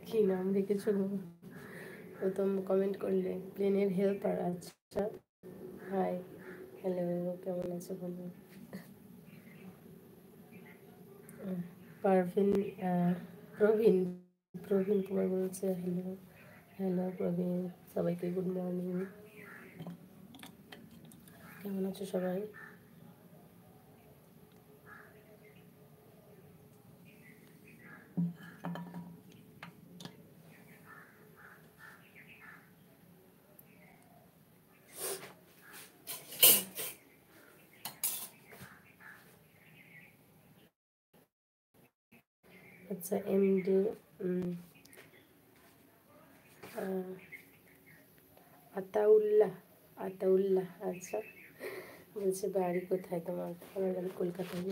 কি নাম রেখেছো গো? প্রথম কমেন্ট করলে প্লেনের হেল্পার। আচ্ছা, হাই, হ্যালো, কেমন আছো বলো? পারভিন, প্রবীণ, প্রবীণ কুমার বলছে হ্যালো। হ্যালো প্রবীণ, সবাইকে গুড মর্নিং। কেমন আছো সবাই? আচ্ছা, এমডি আতাউল্লাহ, আতাউল্লাহ, আচ্ছা, বলছে বাড়ি কোথায় তোমার? আমার বাড়ি কলকাতায়।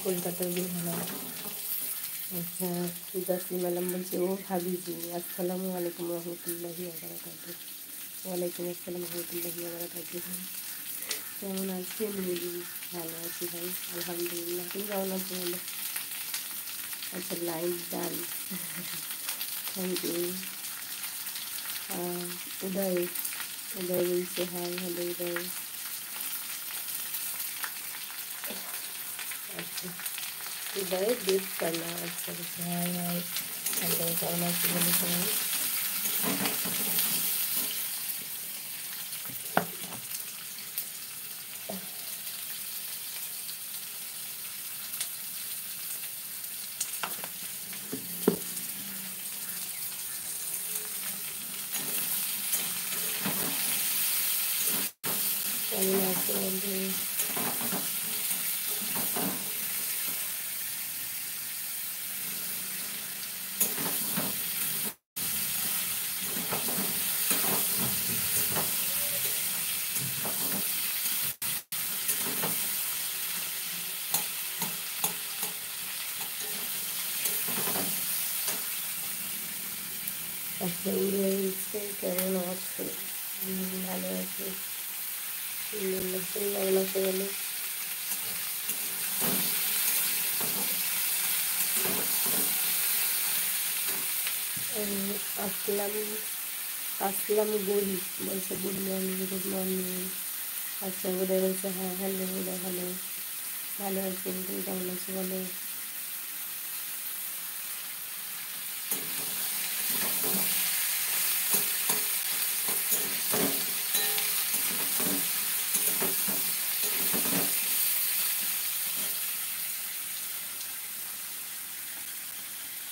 কলকাতার বিহালা। আচ্ছা, জাসলিম আলম বলছে ও হাবিজি, আসসালামু আলাইকুম রহমতুল্লাহি ওয়া বারাকাতুহু। ওয়ালাইকুম আসসালাম রহমতুল্লাহি ওয়া বারাকাতুহু। কেমন আছেন দিদি? ভালো আছি ভাই, আলহামদুলিল্লাহ। তুমি কেমন আছো বলো? আচ্ছা, লাইক ডান, থ্যাংক ইউ। উদয়, উদয় বলছে হাই, হ্যালো উদয়। আচ্ছা, উদয় দেব শর্মা, আচ্ছা বলছে হাই হাই, হ্যালো, কেমন আছো বলো সবাই? কেমন আছো বন্ধু? আচ্ছা, উদয় বলছে কেমন আছো? ভালো আছি। তুমি কেমন আছো বলো? আসলাম, আসলাম গরি বলছে গুড মর্নিং, গুড মর্নিং। আচ্ছা, উদয় বলছে হ্যাঁ হ্যালো উদয়, হ্যালো, ভালো আছি। তুমি কেমন আছো বলো?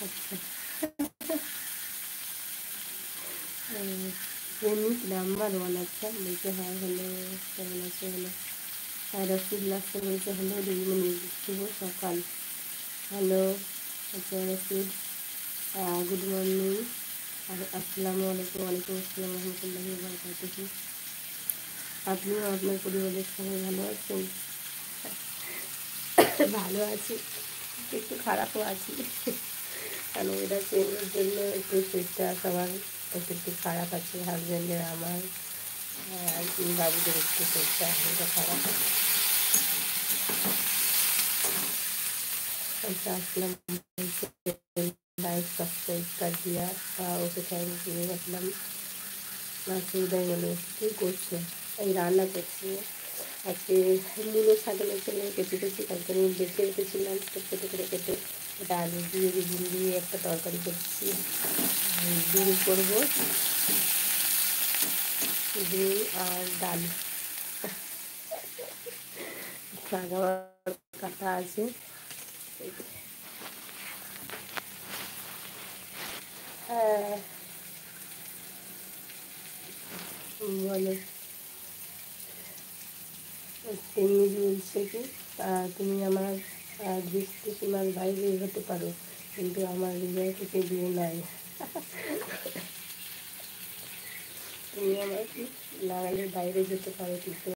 আচ্ছা, প্রেমিক নাম্বার ওয়ান, আচ্ছা বলছে হ্যাঁ হ্যালো, কেমন আছো হ্যালো। আর রসিদুল্লাহ বলছে হ্যালো দিদিমণি, শুভ সকাল, হ্যালো। আচ্ছা রসিদ, গুড মর্নিং, আসসালামু আলাইকুম। ওয়ালাইকুম আসসালাম রহমতুল্লাহি ওয়া বারাকাতুহু। আপনিও আপনার পরিবারের সবাই ভালো আছেন? ভালো আছি, একটু খারাপও আছি, কারণ ওয়েদার চেঞ্জের জন্য একটু শরীরটা সবার একটু একটু খারাপ আছে, হাজব্যান্ডের আমার, আর বাবুদের একটু শরীরটা হালকা খারাপ। আচ্ছা, আসলাম লাইভ সাবস্ক্রাইব कर दिया, ওকে থ্যাংক ইউ। আসলাম উদয় বলে কী করছে? এই রান্না করছি আজকে। মূলো ছাগলের জন্য কেটে কেটে কালকে আমি বেছে রেখেছিলাম, ছোটো করে কেটে ওটা আলু দিয়ে বেগুন দিয়ে একটা তরকারি করছি। ডিম করবো, ডিম আর ডাল। শাক আমার কাটা আছে। হ্যাঁ, বলো। তেমনি বলছে কি তুমি আমার দৃষ্টিসীমার বাইরে হতে পারো, কিন্তু আমার হৃদয় থেকে দূরে নয়। তুমি আমার কি লাগালের বাইরে যেতে পারো, কিন্তু